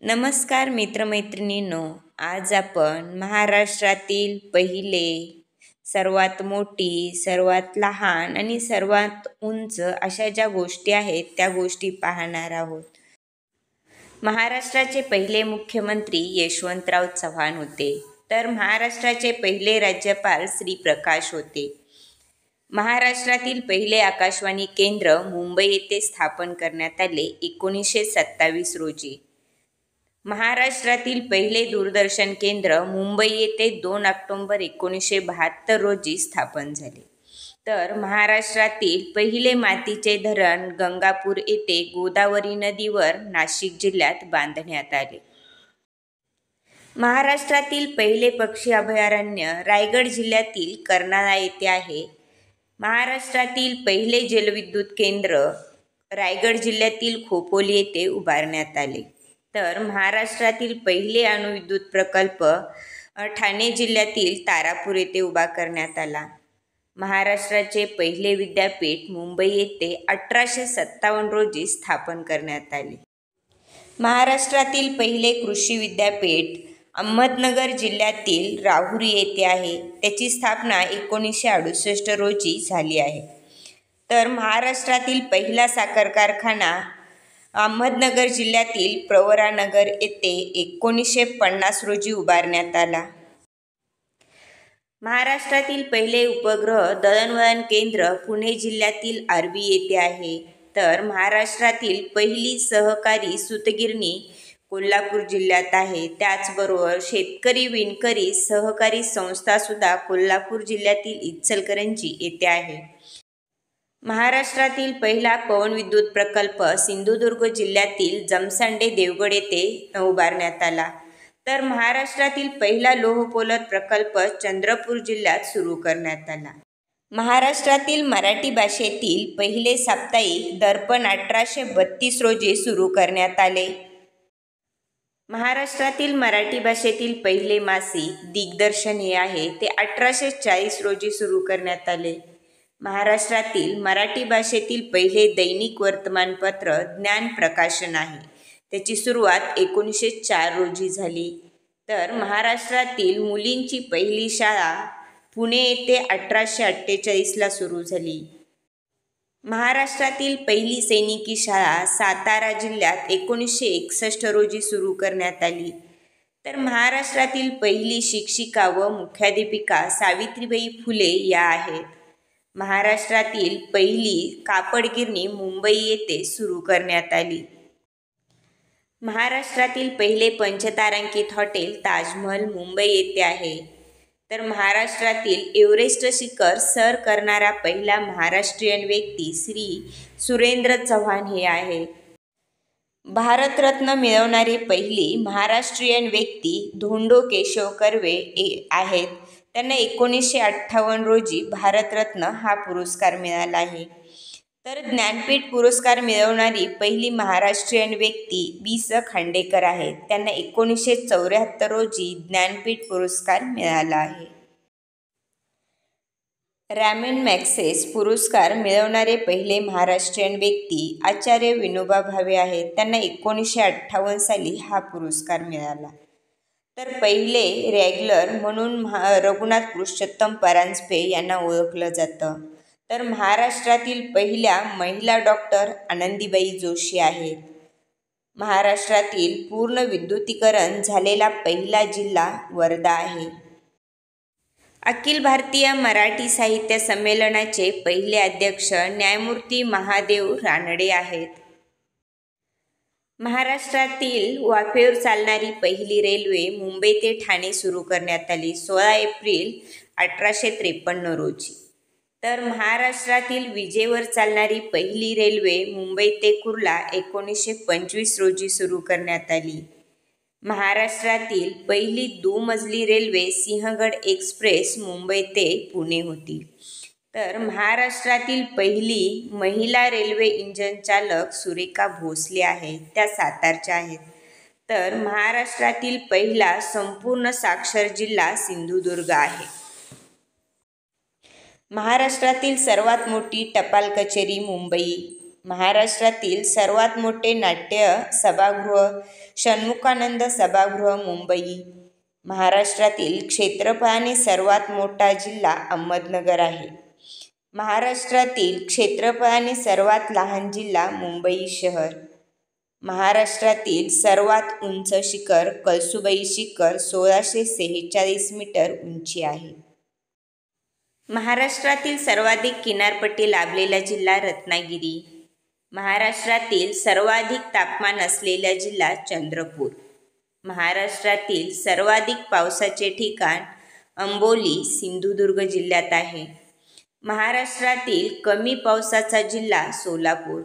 नमस्कार मित्रमैत्रिणींनो, आज आपण महाराष्ट्रातील पहिले, सर्वात मोठी, सर्वात लहान आणि सर्वात उंच अशा ज्या गोष्टी आहेत त्या गोष्टी पाहणार आहोत. महाराष्ट्राचे पहिले मुख्यमंत्री यशवंतराव चव्हाण होते, तर महाराष्ट्राचे पहिले राज्यपाल श्री प्रकाश होते. महाराष्ट्रातील पहिले आकाशवाणी केंद्र मुंबई येथे स्थापन करण्यात आले 1927 रोजी. महाराष्ट्रातील पहिले दूरदर्शन केंद्र मुंबई येथे 2 ऑक्टोबर 1972 रोजी स्थापन झाले. तर महाराष्ट्रातील पहिले मातीचे धरण गंगापूर येथे गोदावरी नदीवर नाशिक जिल्ह्यात बांधण्यात आले. महाराष्ट्रातील पहिले पक्षी अभयारण्य रायगड जिल्ह्यातील कर्नाळा येथे आहे. महाराष्ट्रातील पहिले जलविद्युत केंद्र रायगड जिल्ह्यातील खोपोली येथे उभारण्यात आले. तर महाराष्ट्रातील पहिले अणुविद्युत प्रकल्प ठाणे जिल्ह्यातील तारापूर येथे उभा करण्यात आला. महाराष्ट्राचे पहिले विद्यापीठ मुंबई येथे 1857 रोजी स्थापन करण्यात आले. महाराष्ट्रातील पहिले कृषी विद्यापीठ अहमदनगर जिल्ह्यातील राहुरी येथे आहे. त्याची स्थापना 1968 रोजी झाली आहे. तर महाराष्ट्रातील पहिला साखर कारखाना अहमदनगर जिल्ह्यातील प्रवरानगर येथे 1950 रोजी उभारण्यात आला. महाराष्ट्रातील पहिले उपग्रह दळणवळण केंद्र पुणे जिल्ह्यातील आर्वी येथे आहे. तर महाराष्ट्रातील पहिली सहकारी सूतगिरणी कोल्हापूर जिल्ह्यात आहे. त्याचबरोबर शेतकरी विणकरी सहकारी संस्थासुद्धा कोल्हापूर जिल्ह्यातील इचलकरंजी येथे आहे. महाराष्ट्रातील पहिला पवनविद्युत प्रकल्प सिंधुदुर्ग जिल्ह्यातील जमसांडे देवगड येथे उभारण्यात आला. तर महाराष्ट्रातील पहिला लोहपोलाद प्रकल्प चंद्रपूर जिल्ह्यात सुरू करण्यात आला. महाराष्ट्रातील मराठी भाषेतील पहिले साप्ताहिक दर्पण 1832 रोजी सुरू करण्यात आले. महाराष्ट्रातील मराठी भाषेतील पहिले मासिक दिग्दर्शन हे आहे, ते 1840 रोजी सुरू करण्यात आले. महाराष्ट्रातील मराठी भाषेतील पहिले दैनिक वर्तमानपत्र ज्ञान प्रकाशन आहे. त्याची सुरुवात 1904 रोजी झाली. तर महाराष्ट्रातील मुलींची पहिली शाळा पुणे येथे 1848 सुरू झाली. महाराष्ट्रातील पहिली सैनिकी शाळा सातारा जिल्ह्यात 1961 रोजी सुरू करण्यात आली. तर महाराष्ट्रातील पहिली शिक्षिका व मुख्याध्यापिका सावित्रीबाई फुले या आहेत. महाराष्ट्रातील पहिली कापडगिरणी मुंबई येथे सुरू करण्यात आली. महाराष्ट्रातील पहिले पंचतारांकित हॉटेल ताजमहल मुंबई येथे आहे. तर महाराष्ट्रातील एव्हरेस्ट शिखर सर करणारा पहिला महाराष्ट्रीयन व्यक्ती श्री सुरेंद्र चव्हाण हे आहेत. भारतरत्न मिळवणारी पहिली महाराष्ट्रीयन व्यक्ती धोंडो केशव कर्वे आहेत. त्यांना 1958 रोजी भारतरत्न हा पुरस्कार मिळाला आहे. तर ज्ञानपीठ पुरस्कार मिळवणारी पहिली महाराष्ट्रीयन व्यक्ती बी स खांडेकर आहेत. त्यांना 1974 रोजी ज्ञानपीठ पुरस्कार मिळाला आहे. रॅमन मॅग्सेसे पुरस्कार मिळवणारे पहिले महाराष्ट्रीयन व्यक्ती आचार्य विनोबा भावे आहेत. त्यांना 1958 साली हा पुरस्कार मिळाला. तर पहिले रेग्युलर म्हणून रघुनाथ पुरुषोत्तम परांजपे यांना ओळखलं जातं. तर महाराष्ट्रातील पहिल्या महिला डॉक्टर आनंदीबाई जोशी आहेत. महाराष्ट्रातील पूर्ण विद्युतीकरण झालेला पहिला जिल्हा वर्धा आहे. अखिल भारतीय मराठी साहित्य संमेलनाचे पहिले अध्यक्ष न्यायमूर्ती महादेव रानडे आहेत. महाराष्ट्रातील वाफेवर चालणारी पहिली रेल्वे मुंबई ते ठाणे सुरू करण्यात आली 16 एप्रिल 1853 रोजी. तर महाराष्ट्रातील विजेवर चालणारी पहिली रेल्वे मुंबई ते कुर्ला 1925 रोजी सुरू करण्यात आली. महाराष्ट्रातील पहिली दुमजली रेल्वे सिंहगड एक्सप्रेस मुंबई ते पुणे होती. तर महाराष्ट्रातील पहिली महिला रेल्वे इंजिन चालक सुरेखा भोसले आहेत, त्या सातारच्या आहेत. तर महाराष्ट्रातील पहिला संपूर्ण साक्षर जिल्हा सिंधुदुर्ग आहे. महाराष्ट्रातील सर्वात मोठी टपाल कचेरी मुंबई महाराष्ट्रातील सर्वात मोठे नाट्य सभागृह षण्मुखानंद सभागृह मुंबई. महाराष्ट्रातील क्षेत्रफळाने सर्वात मोठा जिल्हा अहमदनगर आहे. महाराष्ट्रातील क्षेत्रफळाने सर्वात लहान जिल्हा मुंबई शहर. महाराष्ट्रातील सर्वात उंच शिखर कळसुबाई शिखर 1646 मीटर उंची आहे. महाराष्ट्रातील सर्वाधिक किनारपट्टी लाभलेला जिल्हा रत्नागिरी. महाराष्ट्रातील सर्वाधिक तापमान असलेला जिल्हा चंद्रपूर. महाराष्ट्रातील सर्वाधिक पावसाचे ठिकाण अंबोली सिंधुदुर्ग जिल्ह्यात आहे. महाराष्ट्रातील कमी पावसाचा जिल्हा सोलापूर.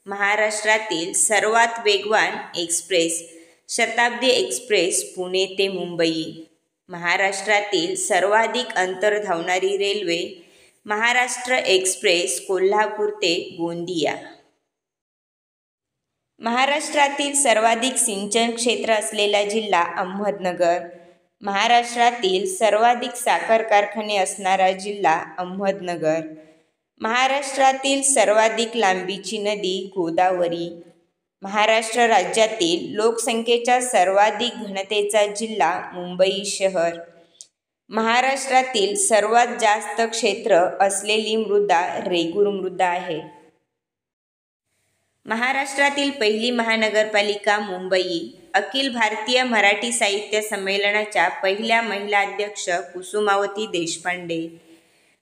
महाराष्ट्रातील सर्वात वेगवान एक्सप्रेस शताब्दी एक्सप्रेस पुणे ते मुंबई. महाराष्ट्रातील सर्वाधिक अंतर धावणारी रेल्वे महाराष्ट्र एक्सप्रेस कोल्हापूर ते गोंदिया. महाराष्ट्रातील सर्वाधिक सिंचन क्षेत्र असलेला जिल्हा अहमदनगर. महाराष्ट्रातील सर्वाधिक साखर कारखाने असणारा जिल्हा अहमदनगर. महाराष्ट्रातील सर्वाधिक लांबीची नदी गोदावरी. महाराष्ट्र राज्यातील लोकसंख्येच्या सर्वाधिक घनतेचा जिल्हा मुंबई शहर. महाराष्ट्रातील सर्वात जास्त क्षेत्र असलेली मृदा रेगूर मृदा आहे. महाराष्ट्रातील पहिली महानगरपालिका मुंबई. अखिल भारतीय मराठी साहित्य संमेलनाच्या पहिल्या महिला अध्यक्ष कुसुमावती देशपांडे.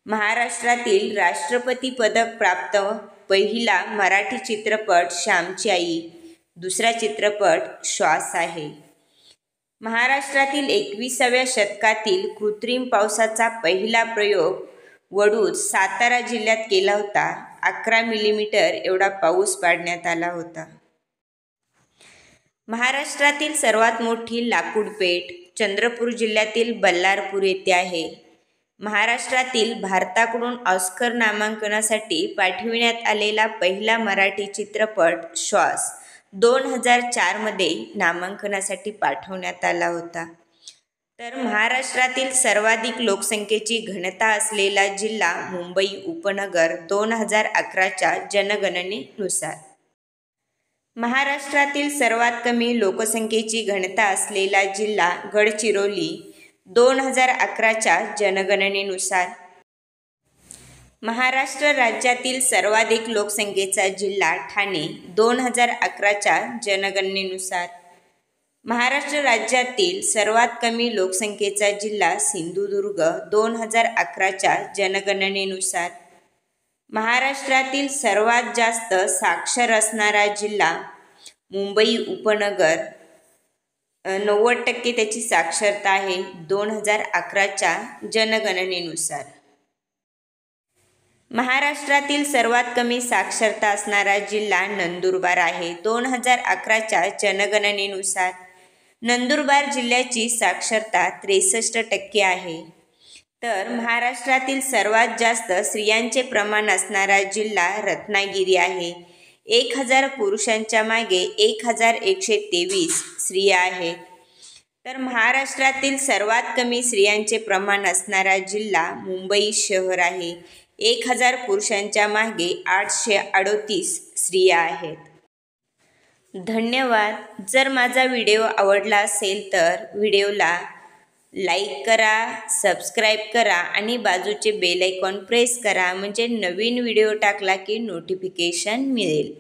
महाराष्ट्रातील राष्ट्रपती पदक प्राप्त पहिला मराठी चित्रपट श्यामची आई. दुसरा चित्रपट श्वास आहे. महाराष्ट्रातील 21व्या शतकातील कृत्रिम पावसाचा पहिला प्रयोग वडूज सातारा जिल्ह्यात केला होता. 11 मिलीमीटर एवढा पाऊस पाडण्यात आला होता. महाराष्ट्रातील सर्वात मोठी लाकूड पेठ चंद्रपूर जिल्ह्यातील बल्लारपूर येथे आहे. महाराष्ट्रातील भारताकडून ऑस्कर नामांकनासाठी पाठविण्यात आलेला पहिला मराठी चित्रपट श्वास 2004 मध्ये नामांकनासाठी पाठवण्यात आला होता. तर महाराष्ट्रातील सर्वाधिक लोकसंख्येची घनता असलेला जिल्हा मुंबई उपनगर 2011च्या जनगणनेनुसार. महाराष्ट्रातील सर्वात कमी लोकसंख्येची घनता असलेला जिल्हा गडचिरोली 2011च्या जनगणनेनुसार. महाराष्ट्र राज्यातील सर्वाधिक लोकसंख्येचा जिल्हा ठाणे 2011च्या जनगणनेनुसार. महाराष्ट्र राज्यातील सर्वात कमी लोकसंख्येचा जिल्हा सिंधुदुर्ग 2011च्या जनगणनेनुसार. महाराष्ट्रातील सर्वात जास्त साक्षर असणारा जिल्हा मुंबई उपनगर 90% त्याची साक्षरता आहे 2011च्या जनगणनेनुसार. महाराष्ट्रातील सर्वात कमी साक्षरता असणारा जिल्हा नंदुरबार आहे 2011च्या जनगणनेनुसार. नंदुरबार जिल्ह्याची साक्षरता 63% आहे. तर महाराष्ट्रातील सर्वात जास्त स्त्रियांचे प्रमाण असणारा जिल्हा रत्नागिरी आहे. 1000 पुरुषांच्या मागे 1123 स्त्रिया आहेत. तर महाराष्ट्रातील सर्वात कमी स्त्रियांचे प्रमाण असणारा जिल्हा मुंबई शहर आहे. 1000 पुरुषांच्या मागे 838 स्त्रिया आहेत. धन्यवाद. जर माझा व्हिडिओ आवडला असेल तर व्हिडिओला लाईक करा, सबस्क्राईब करा आणि बाजूचे बेल आयकॉन प्रेस करा म्हणजे नवीन व्हिडिओ टाकला की नोटिफिकेशन मिळेल.